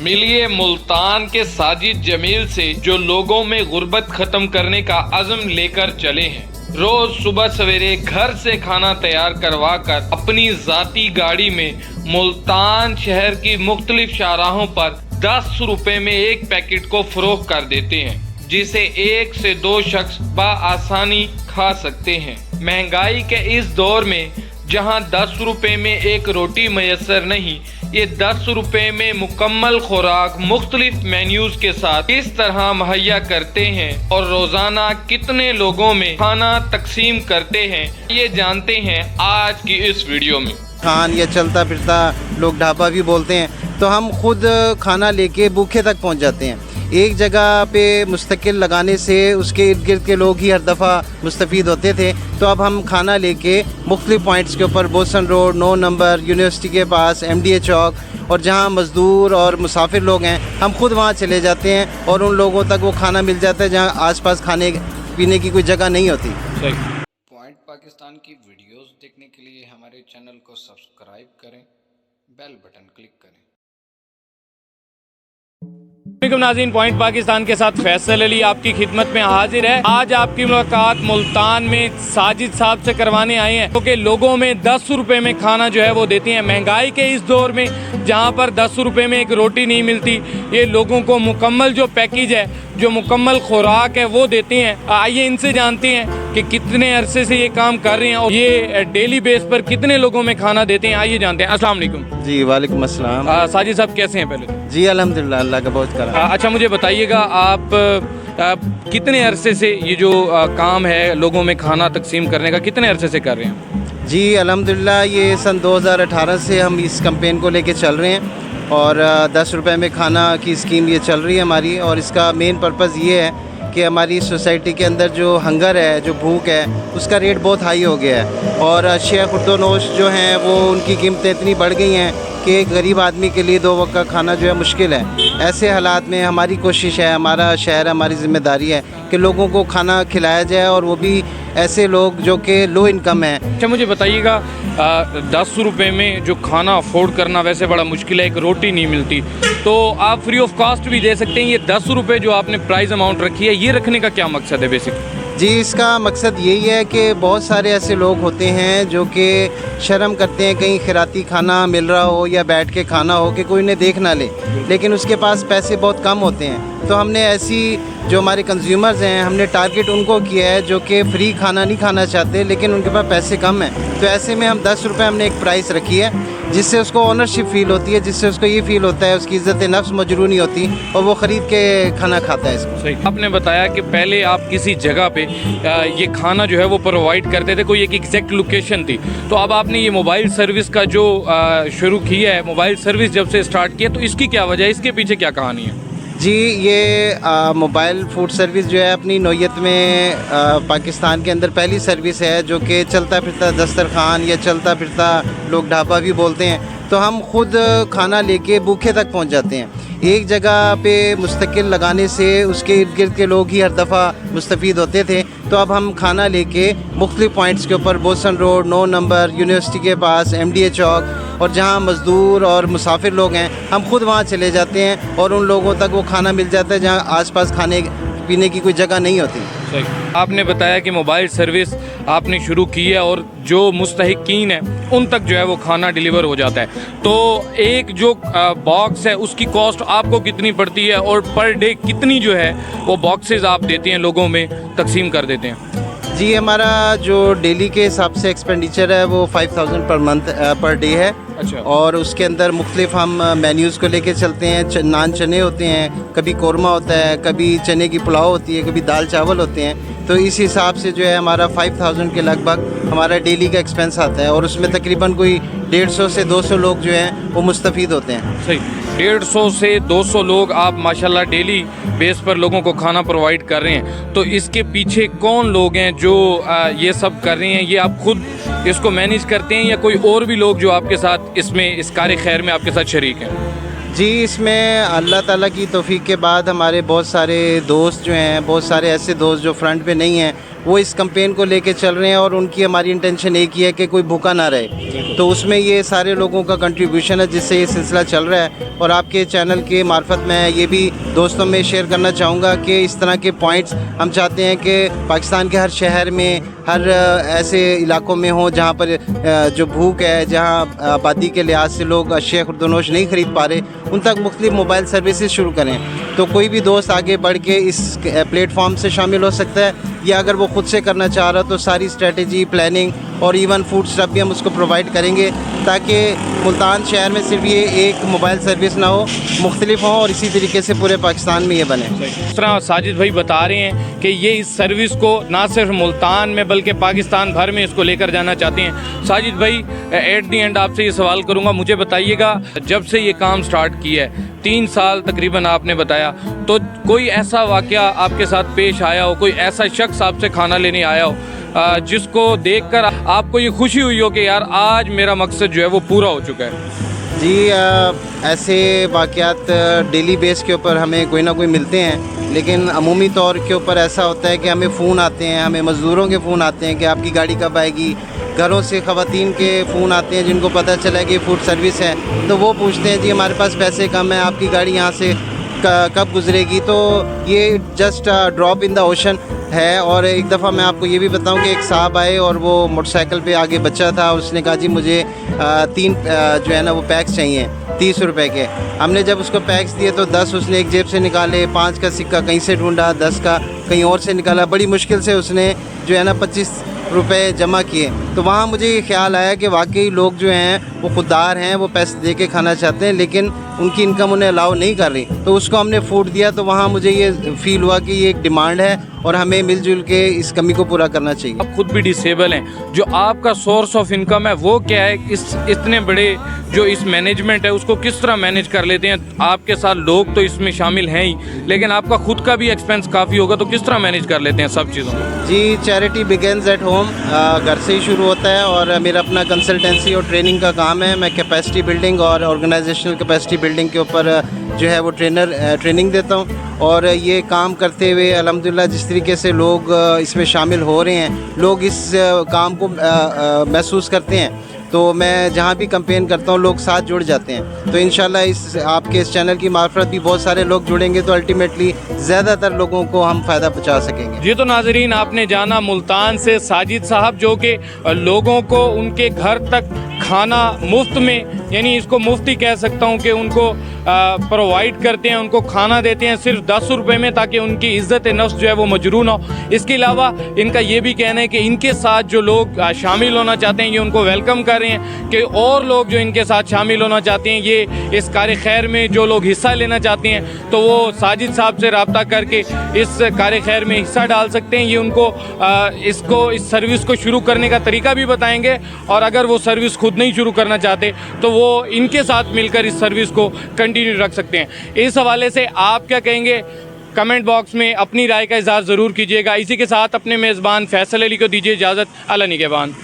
मिलिए मुल्तान के साजिद जमील से जो लोगों में गुर्बत खत्म करने का अज़्म लेकर चले हैं। रोज सुबह सवेरे घर से खाना तैयार करवा कर अपनी जाती गाड़ी में मुल्तान शहर की मुख्तलिफ शाहराहों पर 10 रुपए में एक पैकेट को फरोख्त कर देते हैं, जिसे 1 से 2 शख्स बआसानी खा सकते हैं। महंगाई के इस दौर में जहां 10 रुपए में एक रोटी मैसर नहीं, ये 10 रुपए में मुकम्मल खुराक मुख्तलिफ मेन्यूज के साथ इस तरह मुहैया करते हैं और रोजाना कितने लोगों में खाना तकसीम करते हैं, ये जानते हैं आज की इस वीडियो में। खान या चलता फिरता लोग ढाबा भी बोलते हैं, तो हम खुद खाना लेके भूखे तक पहुंच जाते हैं। एक जगह पे मुस्तकिल लगाने से उसके इर्द गिर्द के लोग ही हर दफ़ा मुस्तफ़ीद होते थे, तो अब हम खाना लेके मुख्तलिफ पॉइंट्स के ऊपर बोसन रोड, 9 नंबर, यूनिवर्सिटी के पास, MDA चौक और जहाँ मज़दूर और मुसाफिर लोग हैं, हम खुद वहाँ चले जाते हैं और उन लोगों तक वो खाना मिल जाता है जहाँ आसपास खाने पीने की कोई जगह नहीं होती। पॉइंट पाकिस्तान की वीडियोस देखने के लिए हमारे चैनल को सब्सक्राइब करें, बेल बटन क्लिक करें। नाज़रीन, पॉइंट पाकिस्तान के साथ फैसल अली आपकी खिदमत में हाजिर है। आज आपकी मुलाकात मुल्तान में साजिद साहब से करवाने आए हैं, क्योंकि लोगों में 10 रुपए में खाना जो है वो देते हैं। महंगाई के इस दौर में जहां पर 10 रुपए में एक रोटी नहीं मिलती, ये लोगों को मुकम्मल जो पैकेज है, जो मुकम्मल खुराक है वो देते हैं। आइए इनसे जानते हैं कि कितने अरसे से ये काम कर रहे हैं और ये डेली बेस पर कितने लोगों में खाना देते हैं। आइए जानते हैं। अस्सलाम वालेकुम। जी वालेकुम अस्सलाम। साजिद साहब कैसे हैं? पहले जी अल्हम्दुलिल्लाह, अल्लाह का बहुत करम। अच्छा, मुझे बताइएगा आप कितने अरसे से ये जो काम है लोगों में खाना तकसीम करने का, कितने अरसे से कर रहे हैं? जी अल्हम्दुलिल्लाह, ये सन 2018 से हम इस कैंपेन को लेके चल रहे हैं और 10 रुपए में खाना की स्कीम ये चल रही है हमारी। और इसका मेन पर्पज़ ये है कि हमारी सोसाइटी के अंदर जो हंगर है, जो भूख है, उसका रेट बहुत हाई हो गया है और अशिया खुर्दोनोश जो हैं वो उनकी कीमतें इतनी बढ़ गई हैं कि एक गरीब आदमी के लिए 2 वक्त का खाना जो है मुश्किल है। ऐसे हालात में हमारी कोशिश है, हमारा शहर, हमारी ज़िम्मेदारी है कि लोगों को खाना खिलाया जाए और वो भी ऐसे लोग जो कि लो इनकम हैं। अच्छा, मुझे बताइएगा 10 रुपए में जो खाना अफोर्ड करना वैसे बड़ा मुश्किल है, एक रोटी नहीं मिलती, तो आप फ्री ऑफ कॉस्ट भी दे सकते हैं। ये 10 रुपए जो आपने प्राइस अमाउंट रखी है, ये रखने का क्या मकसद है बेसिक? जी, इसका मकसद यही है कि बहुत सारे ऐसे लोग होते हैं जो कि शर्म करते हैं कहीं खिराती खाना मिल रहा हो या बैठ के खाना हो कि कोई उन्हें देख ना ले, लेकिन उसके पास पैसे बहुत कम होते हैं। तो हमने ऐसी जो हमारे कंज्यूमर्स हैं, हमने टारगेट उनको किया है जो कि फ्री खाना नहीं खाना चाहते लेकिन उनके पास पैसे कम हैं। तो ऐसे में हम 10 रुपये हमने एक प्राइस रखी है जिससे उसको ओनरशिप फ़ील होती है, जिससे उसको ये फ़ील होता है उसकी इज़्ज़त नफ्स मजरू नहीं होती और वो ख़रीद के खाना खाता है इसको। सही। आपने बताया कि पहले आप किसी जगह पे ये खाना जो है वो प्रोवाइड करते थे, कोई एक एग्जैक्ट लोकेशन थी, तो अब आपने ये मोबाइल सर्विस का जो शुरू किया है, मोबाइल सर्विस जब से स्टार्ट किया, तो इसकी क्या वजह है, इसके पीछे क्या कहानी है? जी, ये मोबाइल फूड सर्विस जो है अपनी नौयत में पाकिस्तान के अंदर पहली सर्विस है जो कि चलता फिरता दस्तरखान या चलता फिरता लोग ढाबा भी बोलते हैं, तो हम खुद खाना लेके भूखे तक पहुंच जाते हैं। एक जगह पे मुस्तकिल लगाने से उसके इर्द गिर्द के लोग ही हर दफ़ा मुस्तफ़ीद होते थे, तो अब हम खाना लेके मुख्तलिफ पॉइंट्स के ऊपर बोसन रोड, 9 नंबर, यूनिवर्सिटी के पास, MDA चौक और जहाँ मज़दूर और मुसाफिर लोग हैं, हम खुद वहाँ चले जाते हैं और उन लोगों तक वो खाना मिल जाता है जहाँ आसपास खाने पीने की कोई जगह नहीं होती। आपने बताया कि मोबाइल सर्विस आपने शुरू की है और जो मुस्तहिकीन है उन तक जो है वो खाना डिलीवर हो जाता है, तो एक जो बॉक्स है उसकी कॉस्ट आपको कितनी पड़ती है और पर डे कितनी जो है वो बॉक्सेस आप देते हैं, लोगों में तकसीम कर देते हैं? जी, हमारा जो डेली के हिसाब से एक्सपेंडिचर है वो 5000 पर मंथ पर डे है। अच्छा। और उसके अंदर मुख्तलिफ हम मेन्यूज़ को लेके चलते हैं। नान चने होते हैं, कभी कौरमा होता है, कभी चने की पुलाव होती है, कभी दाल चावल होते हैं। तो इस हिसाब से जो है हमारा 5000 के लगभग हमारा डेली का एक्सपेंस आता है और उसमें तकरीबन कोई 150 से 200 लोग जो हैं वो मुस्तफ़ीद होते हैं। सही, 150 से 200 लोग आप माशाल्लाह डेली बेस पर लोगों को खाना प्रोवाइड कर रहे हैं, तो इसके पीछे कौन लोग हैं जो ये सब कर रहे हैं? ये आप खुद इसको मैनेज करते हैं या कोई और भी लोग जो आपके साथ इसमें इस कार्य खैर में आपके साथ शरीक हैं? जी, इसमें अल्लाह ताला की तौफीक के बाद हमारे बहुत सारे दोस्त जो हैं, बहुत सारे ऐसे दोस्त जो फ्रंट पे नहीं हैं وہ اس کمپین کو لے کے چل رہے ہیں اور ان کی ہماری انٹینشن ایک ہی ہے کہ کوئی بھوکا نہ رہے. تو اس میں یہ سارے لوگوں کا کنٹریبیوشن ہے جس سے یہ سلسلہ چل رہا ہے. اور آپ کے چینل کے معرفت میں یہ بھی دوستوں میں شیئر کرنا چاہوں گا کہ اس طرح کے پوائنٹس ہم چاہتے ہیں کہ پاکستان کے ہر شہر میں, ہر ایسے علاقوں میں ہوں جہاں پر جو بھوک ہے, جہاں آبادی کے لحاظ سے لوگ اشیاء خوردونوش نہیں خرید پا رہے, ان تک مختلف موبائل سروسز شروع کریں. تو کوئی بھی دوست آگے بڑھ کے اس پلیٹ فارم سے شامل ہو سکتا ہے, یا اگر وہ خود سے کرنا چاہ رہا تو ساری اسٹریٹجی, پلاننگ اور ایون فوڈ اسٹف بھی ہم اس کو پرووائڈ کریں گے, تاکہ ملتان شہر میں صرف یہ ایک موبائل سروس نہ ہو, مختلف ہوں, اور اسی طریقے سے پورے پاکستان میں یہ بنے. اس طرح ساجد بھائی بتا رہے ہیں کہ یہ اس سروس کو نہ صرف ملتان میں بلکہ پاکستان بھر میں اس کو لے کر جانا چاہتے ہیں. ساجد بھائی, ایٹ دی اینڈ آپ سے یہ سوال کروں گا, مجھے بتائیے گا جب سے یہ کام سٹارٹ کیا ہے 3 سال تقریباً آپ نے بتایا, تو کوئی ایسا واقعہ آپ کے ساتھ پیش آیا ہو, کوئی ایسا شخص آپ سے کھانا لینے آیا ہو جس کو دیکھ کر آپ کو یہ خوشی ہوئی ہو کہ یار آج میرا مقصد جو ہے وہ پورا ہو چکا ہے؟ جی, ایسے واقعات ڈیلی بیس کے اوپر ہمیں کوئی نہ کوئی ملتے ہیں, لیکن عمومی طور کے اوپر ایسا ہوتا ہے کہ ہمیں فون آتے ہیں, ہمیں مزدوروں کے فون آتے ہیں کہ آپ کی گاڑی کب آئے گی. گھروں سے خواتین کے فون آتے ہیں جن کو پتہ چلا ہے کہ فوڈ سروس ہے, تو وہ پوچھتے ہیں جی ہمارے پاس پیسے کم ہیں, آپ کی گاڑی یہاں سے کب گزرے گی. تو یہ just drop in the ocean ہے. اور ایک دفعہ میں آپ کو یہ بھی بتاؤں کہ ایک صاحب آئے اور وہ موٹر سائیکل پہ آگے بچہ تھا, اس نے کہا جی مجھے 3 جو ہے نا وہ پیکس چاہیے 30 روپے کے. ہم نے جب اس کو پیکس دیے تو 10 اس نے ایک جیب سے نکالے, 5 کا سکہ کہیں سے ڈھونڈا, 10 کا کہیں اور سے نکالا, بڑی مشکل سے اس نے جو ہے نا 25 روپے جمع کیے. تو وہاں مجھے یہ خیال آیا کہ واقعی لوگ جو ہیں وہ خوددار ہیں, وہ پیسے دے کے کھانا چاہتے ہیں, لیکن ان کی انکم انہیں الاؤ نہیں کر رہی. تو اس کو ہم نے فوڈ دیا, تو وہاں مجھے یہ فیل ہوا کہ یہ ایک ڈیمانڈ ہے اور ہمیں مل جل کے اس کمی کو پورا کرنا چاہیے. آپ خود بھی ڈسیبل ہیں, جو آپ کا سورس آف انکم ہے وہ کیا ہے؟ اتنے بڑے جو اس مینجمنٹ ہے اس کو کس طرح مینیج کر لیتے ہیں؟ آپ کے ساتھ لوگ تو اس میں شامل ہیں ہی, لیکن آپ کا خود کا بھی ایکسپینس کافی ہوگا, تو کس طرح مینیج کر لیتے ہیں سب چیزوں کو؟ جی, چیریٹی بگنز ایٹ ہوم, گھر سے ہی شروع ہوتا ہے. اور میرا اپنا کنسلٹنسی اور ٹریننگ کا کام ہے. میں کیپیسٹی بلڈنگ اور آرگنائزیشنل کیپیسٹی بلڈنگ کے اوپر جو ہے وہ ٹریننگ دیتا ہوں. اور یہ کام کرتے ہوئے الحمدللہ جس طریقے سے لوگ اس میں شامل ہو رہے ہیں, لوگ اس کام کو محسوس کرتے ہیں, تو میں جہاں بھی کمپین کرتا ہوں لوگ ساتھ جڑ جاتے ہیں. تو انشاءاللہ آپ کے اس چینل کی معرفت بھی بہت سارے لوگ جڑیں گے, تو الٹیمیٹلی زیادہ تر لوگوں کو ہم فائدہ پہنچا سکیں گے. جی, تو ناظرین آپ نے جانا ملتان سے ساجد صاحب, جو کہ لوگوں کو ان کے گھر تک کھانا مفت میں, یعنی اس کو مفت ہی کہہ سکتا ہوں کہ ان کو پرووائڈ کرتے ہیں, ان کو کھانا دیتے ہیں صرف 10 روپے میں, تاکہ ان کی عزت نفس جو ہے وہ مجروح ہو. اس کے علاوہ ان کا یہ بھی کہنا ہے کہ ان کے ساتھ جو لوگ شامل ہونا چاہتے ہیں یہ ان کو ویلکم کر رہے ہیں, کہ اور لوگ جو ان کے ساتھ شامل ہونا چاہتے ہیں, یہ اس کار خیر میں جو لوگ حصہ لینا چاہتے ہیں تو وہ ساجد صاحب سے رابطہ کر کے اس کار خیر میں حصہ ڈال سکتے ہیں. یہ ان کو اس سروس کو شروع کرنے کا طریقہ بھی بتائیں گے, اور اگر وہ سروس خود نہیں شروع کرنا چاہتے تو وہ ان کے ساتھ مل کر اس سروس کو کنٹینیو رکھ سکتے ہیں. اس حوالے سے آپ کیا کہیں گے؟ کمنٹ باکس میں اپنی رائے کا اظہار ضرور کیجیے گا. اسی کے ساتھ اپنے میزبان فیصل علی کو دیجیے اجازت. اللہ نگہبان.